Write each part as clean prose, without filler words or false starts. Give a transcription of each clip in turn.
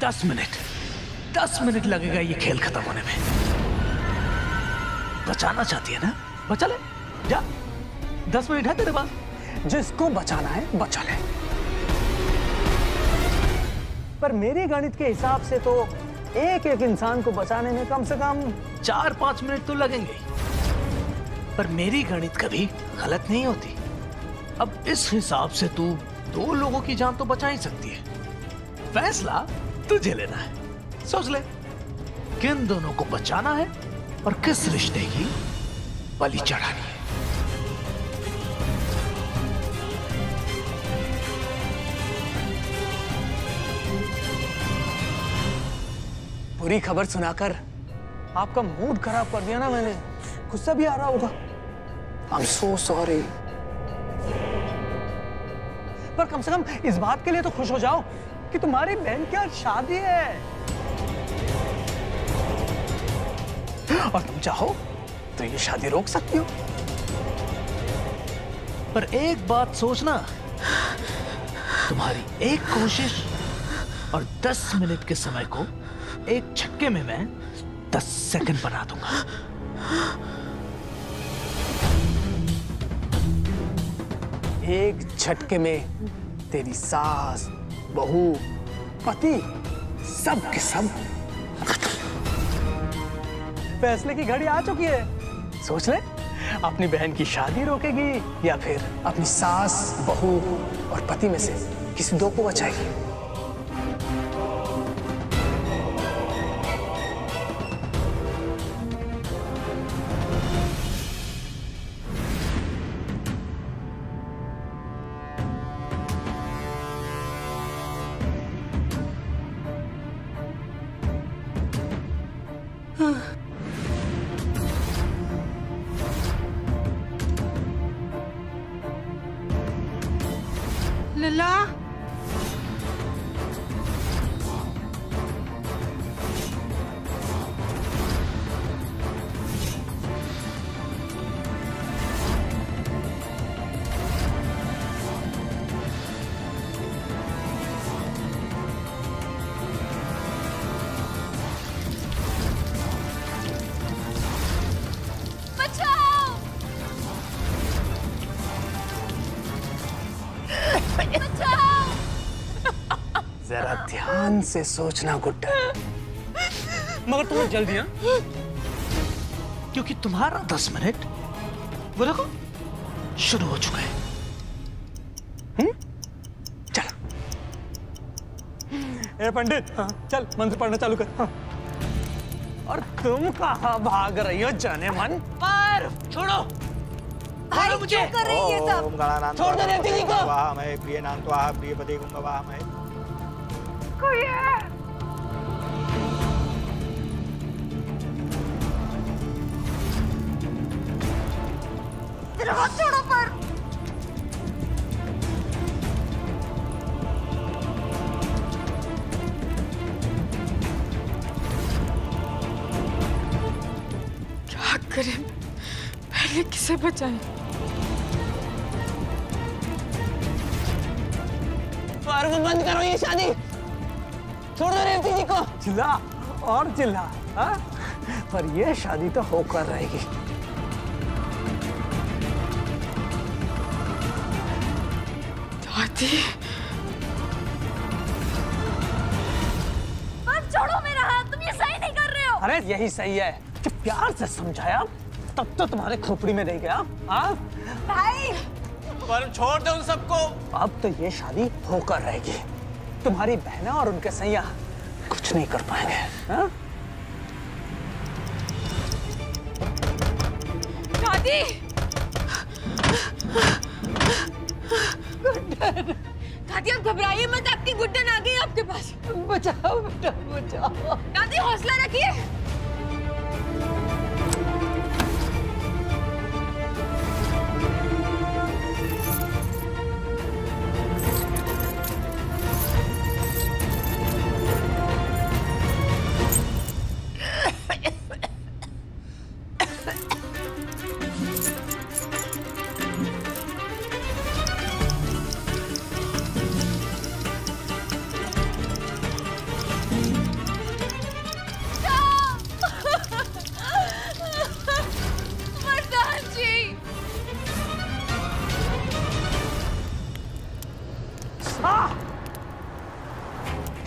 10 minute लगेगा ये खेल खत्म होने में। बचाना चाहती है ना? बचा ले, जा। 10 मिनट है तेरे पास। जिसको बचाना है बचा ले। पर मेरे गणित के हिसाब से तो एक एक इंसान को बचाने में कम से कम 4-5 मिनट तो लगेंगे। पर मेरी गणित कभी गलत नहीं होती। अब इस हिसाब से तू 2 लोगों की जान तो बचा ही सकती है। फैसला तुझे लेना है। सोच ले, किन दोनों को बचाना है और किस रिश्ते की बलि चढ़ानी है। बुरी खबर सुनाकर आपका मूड खराब कर दिया ना मैंने। गुस्सा भी आ रहा होगा। I'm so sorry। पर कम से कम इस बात के लिए तो खुश हो जाओ कि तुम्हारी बहन की आज शादी है। और तुम चाहो तो ये शादी रोक सकती हो। पर एक बात सोचना, तुम्हारी एक कोशिश और 10 मिनट के समय को एक झटके में मैं 10 सेकंड बना दूंगा। एक झटके में तेरी सास, बहू, पति सब के सब फैसले की घड़ी आ चुकी है। सोच ले, अपनी बहन की शादी रोकेगी या फिर अपनी सास, बहू और पति में से किसी 2 को बचाएगी। लला, जरा ध्यान से सोचना गुड्डा। मगर तुम्हें जल्दी है क्योंकि तुम्हारा 10 मिनट वो देखो शुरू हो चुका है। चल। ए पंडित, चल मंत्र पढ़ना चालू कर। और तुम कहाँ भाग रही हो जाने मन? पर छोड़ो भाई मुझे कर रही है सब। छोड़ दो रेवती जी को। वाह मैं प्रिय नाम तो आह प्रिय पति गुंगा वाह मैं कोई है? तेरा हाथ छोड़ो पर। क्या करें? पहले किसे बचाएं? और बंद करो ये शादी। छोड़ दो रेवती जी को। चिल्ला और चिल्ला, हाँ? पर ये शादी तो होकर रहेगी। दादी, बस छोड़ो मेरा हाथ, तुम ये सही नहीं कर रहे हो। अरे यही सही है। जब प्यार से समझाया तब तो तुम्हारे खोपड़ी में नहीं गया। हाँ भाई, पर छोड़ दो उन सबको। अब तो ये शादी होकर रहेगी। तुम्हारी बहना और उनके सैया कुछ नहीं कर पाएंगे। हाँ? दादी, दादी आप घबराइए मत, आपकी गुड्डन आ गई आपके पास। बचाओ बेटा, बचाओ। दादी हौसला रखिए।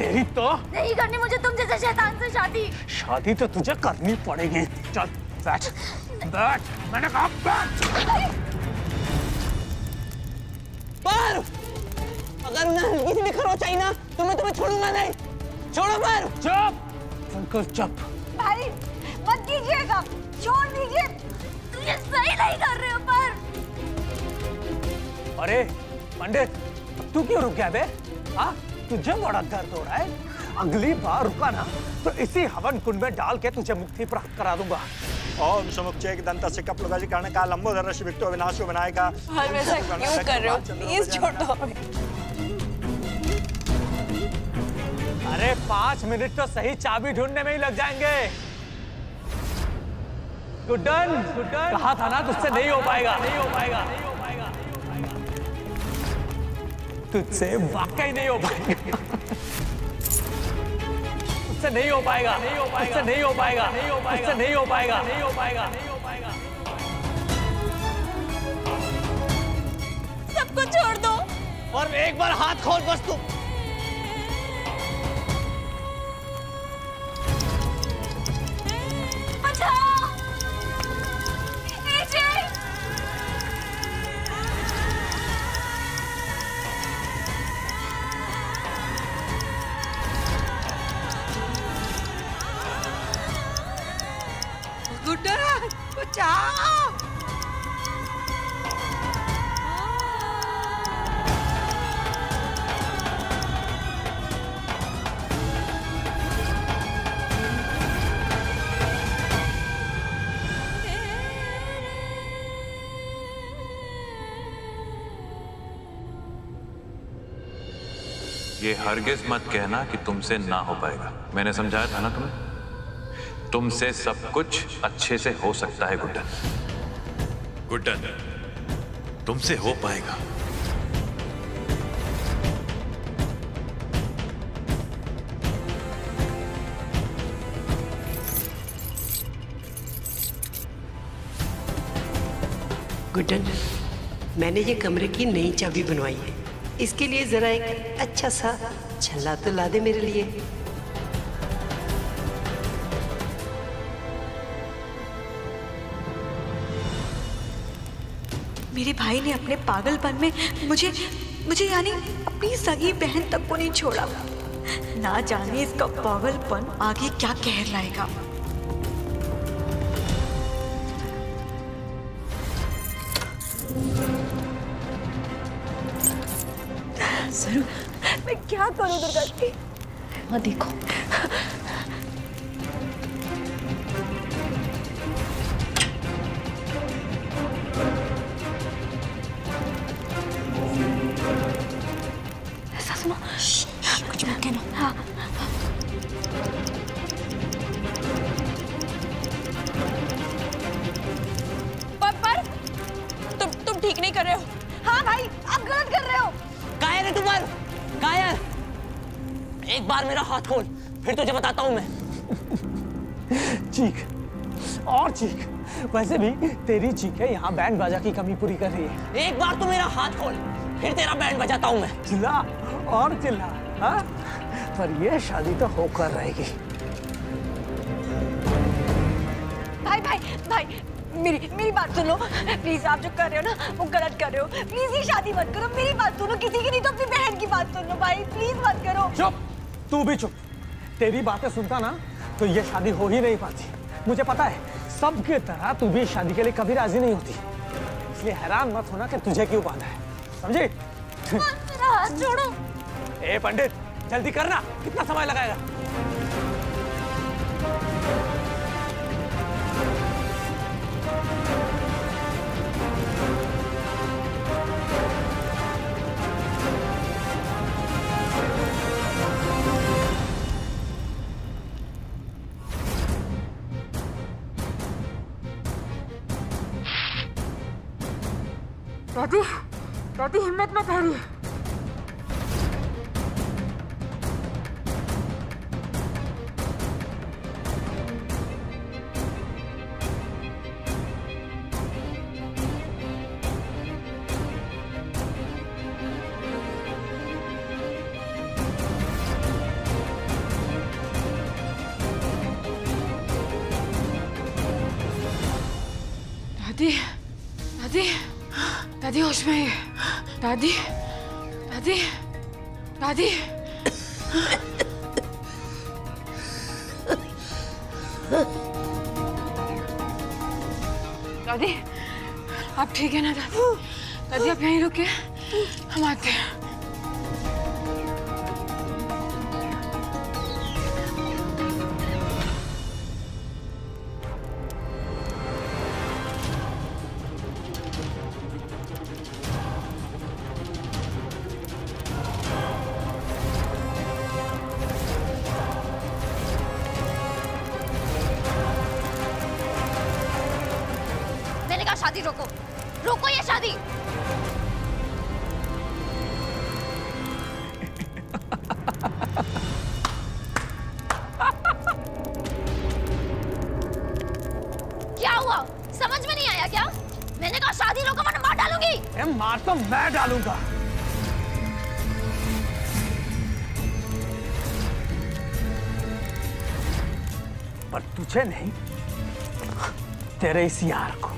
तेरी तो नहीं करनी मुझे तुम जैसे शैतान से शादी। शादी तो तुझे करनी पड़ेगी। चल बैठ बैठ, मैंने कहा बैठ। पर अगर उन्हें हल्की सी भी खरोच आई ना तो मैं तुम्हें छोड़ूंगा नहीं। छोड़ो पर। चुप अंकल चुप। भाई मत कीजिएगा, छोड़ दीजिए, तुम ये सही नहीं कर रहे हो। पर अरे पंडित तू क्यों रुक गया बे? हाँ तुझे बड़ा दर्द हो रहा है? अगली बार रुका ना तो इसी हवन कुंड में डाल के तुझे मुक्ति प्राप्त करा दूंगा। ओम समुच्चय दंतस्य कपलगाजी कर्णका लंबोदरस्य विक्तो विनाशो विनायका। हर वैसा क्यों कर रहे हो? प्लीज छोड़ दो हमें। अरे 5 मिनट तो सही, चाबी ढूंढने में ही लग जाएंगे। गुड्डन कहा था ना तुझसे नहीं हो पाएगा, नहीं हो पाएगा, नहीं हो पाएगा, नहीं हो पाएगा। तुझसे वाकई नहीं हो पाएगा, तुझसे नहीं हो पाएगा, नहीं हो पाएगा, तुझसे नहीं हो पाएगा, नहीं हो पाएगा, तुझसे नहीं हो पाएगा, नहीं हो पाएगा, नहीं हो पाएगा। सबको छोड़ दो और एक बार हाथ खोल बस तू। गुड्डन बचाओ। ये हरगिज मत कहना कि तुमसे ना हो पाएगा। मैंने समझाया था ना तुम्हें, तुमसे सब कुछ अच्छे से हो सकता है गुड्डन। गुड्डन तुमसे हो पाएगा। गुड्डन, मैंने ये कमरे की नई चाबी बनवाई है, इसके लिए जरा एक अच्छा सा छल्ला तो ला दे मेरे लिए। मेरे भाई ने अपने पागलपन में मुझे यानी अपनी सगी बहन तक को नहीं छोड़ा। ना जाने इसका पागलपन आगे क्या कह लाएगा। जरूर, मैं क्या करूं दुर्गा जी? हाँ देखो, ऐसा सुनो, कुछ मत कहना। हाँ पर तुम ठीक नहीं कर रहे हो। हाँ भाई, आप गलत कर रहे हो। कायर है तू पर, कायर। एक बार मेरा हाथ खोल, फिर तुझे बताता हूँ मैं। चीख और चीख। वैसे भी तेरी चीखें यहाँ बैंड बाजा की कमी पूरी कर रही है। एक बार तू मेरा हाथ खोल, फिर तेरा बैंड बजाता हूँ मैं। चिल्ला और चिल्ला। हाँ? पर ये शादी तो होकर रहेगी। भाई भाई भाई, मेरी बात सुनो प्लीज। आप जो कर रहे हो ना वो गलत कर रहे हो। प्लीज ये शादी मत करो, मेरी बात सुनो। किसी की नहीं तो अपनी बहन की बात सुन लो भाई, प्लीज मत करो। चुप, तू भी चुप। तेरी बातें सुनता ना तो ये शादी हो ही नहीं पाती। मुझे पता है सबकी तरह तू भी शादी के लिए कभी राजी नहीं होती, इसलिए हैरान मत होना कि तुझे क्यों बांधा है, समझी? मेरा हाथ छोड़ो। ए पंडित जल्दी करना, कितना समय लगाएगा? दादी हिम्मत मत हारिए। दादी, दादी होश में है। दादी, दादी, दादी। दादी, आप ठीक है ना दादी? दादी आप यहीं रुके, हम आते हैं। मैंने कहा शादी रोको, रोको ये शादी। क्या हुआ? समझ में नहीं आया क्या? मैंने कहा शादी रोको वरना मार डालूंगी। मार तो मैं डालूंगा। पर तुझे नहीं, तेरे इस यार को।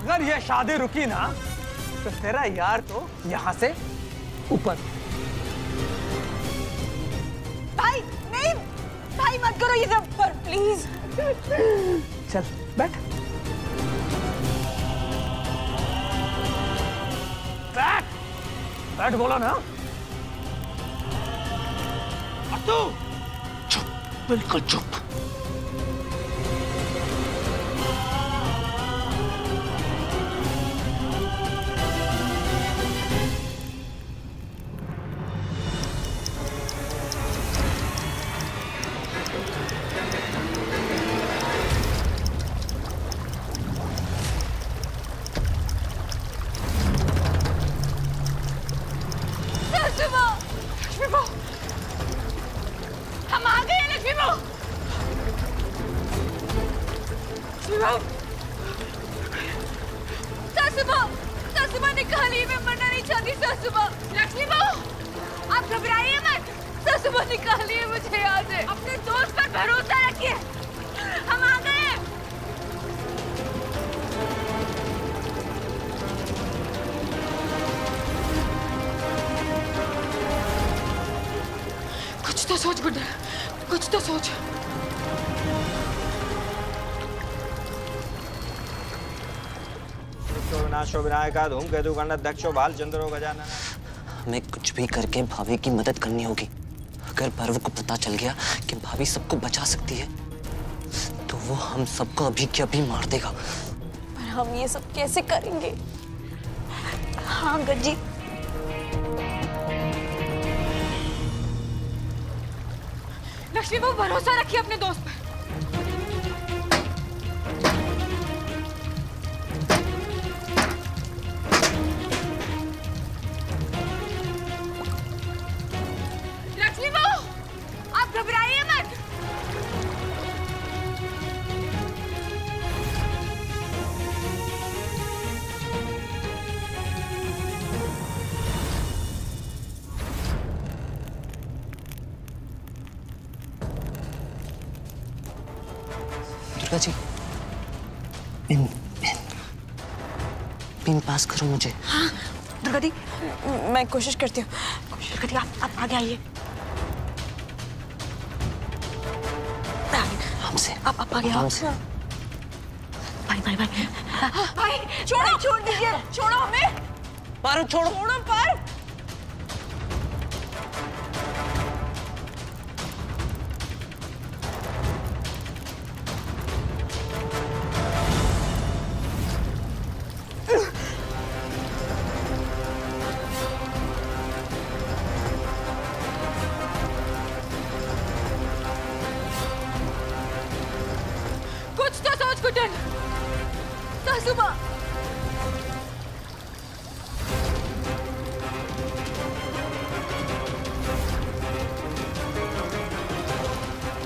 अगर ये शादी रुकी ना तो तेरा यार तो यहां से ऊपर। भाई नहीं, भाई मत करो ये सब, पर प्लीज। चल बैठ बैठ बैठ, बोला ना। तू चुप, बिल्कुल चुप। हम आ गए लक्ष्मी बहू। सासू माँ निकालिए, मैं मरना नहीं चाहती। सासू माँ, लक्ष्मी बहू आप घबराइए मत। सासू माँ निकालिए मुझे यहाँ से। अपने दोस्त पर भरोसा रखिए, हम आ गए। कुछ तो सोच गुड्डा, कुछ तो सोच। विनाशो विनायका धूमकेतु गणाध्यक्षो भालचंद्रो गजानन। हमें कुछ भी करके भाभी की मदद करनी होगी। अगर पर्व को पता चल गया कि भाभी सबको बचा सकती है तो वो हम सबको अभी के अभी मार देगा। पर हम ये सब कैसे करेंगे? हाँ गज्जी, लक्ष्मी बहू भरोसा रखिए अपने दोस्त पर। लक्ष्मी बहू आप घबराइए मत। दुर्गा जी, पिन पास करो मुझे। हाँ दुर्गा दी, मैं कोशिश करती हूँ। दुर्गा दी आप आगे आइए। हमसे आप आगे आओ। भाई भाई भाई भाई छोड़ दीजिए, छोड़ो हमें। पारो छोड़ो, छोड़ो पर। कुछ तो सोच गुड्डन। सासू माँ,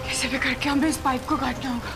कैसे भी करके हमें इस पाइप को काटना होगा।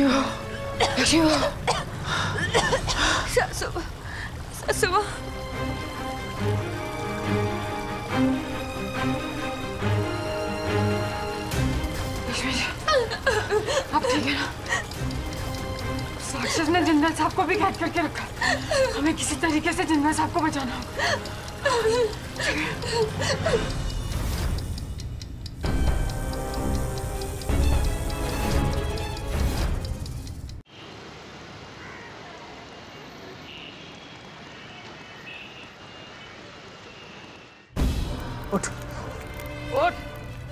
लक्ष्मी बहू, सासू बहू, लक्ष्मी जी, आप ठीक है ना? साक्षर ने जिंदल साहब को भी कैद करके रखा। हमें किसी तरीके से जिंदल साहब को बचाना होगा। उठ उठ,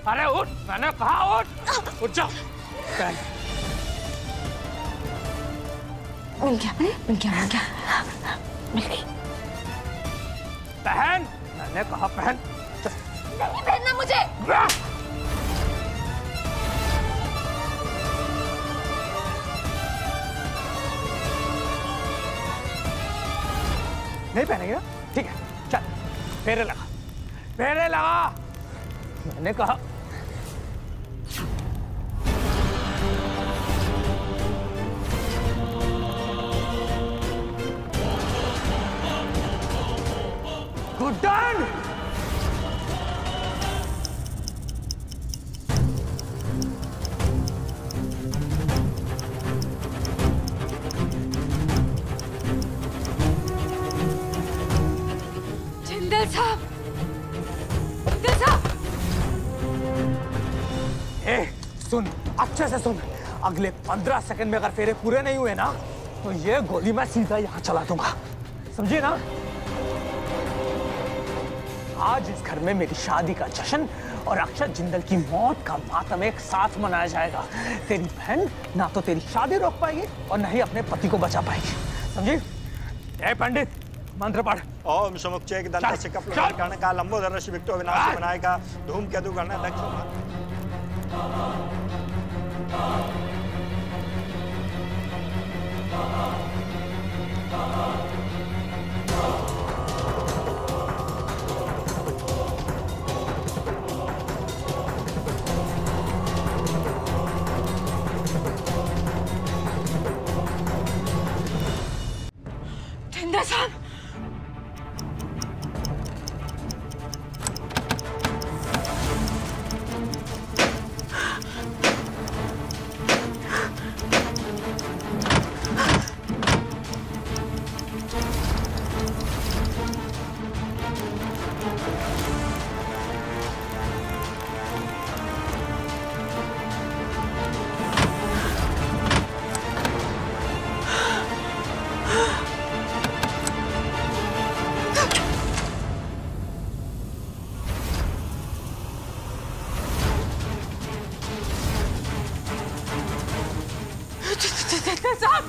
अरे उठ, मैंने कहा उठ, उठ जाओ। मिल गया। बहन, मैंने कहा बहन। नहीं पहनना मुझे। नहीं पहनेंगे ना? ठीक है, चल फेरे लगा, फेरे लगा, मैंने कहा। गुड्डन, जिंदल साहब, जिंदल साहब। सुन, अच्छे से सुन, अगले 15 सेकंड में अगर फेरे पूरे नहीं हुए ना तो ये गोली मैं सीधा यहाँ चला दूंगा, समझिए ना? आज इस घर में मेरी शादी का जश्न और अक्षत जिंदल की मौत का मातम एक साथ मनाया जाएगा। तेरी बहन ना तो तेरी शादी रोक पाएगी और ना ही अपने पति को बचा पाएगी, समझी? ए पंडित, मंत्र पढ़। ओम समुच्चैक दन्तस्य कपिलवल्लभकर्णकाल लंबोदर शिविक्तो विनाशो विनायका धूमकेतु गणना दक्ष। जिंदल साहब, जिंदल साहब।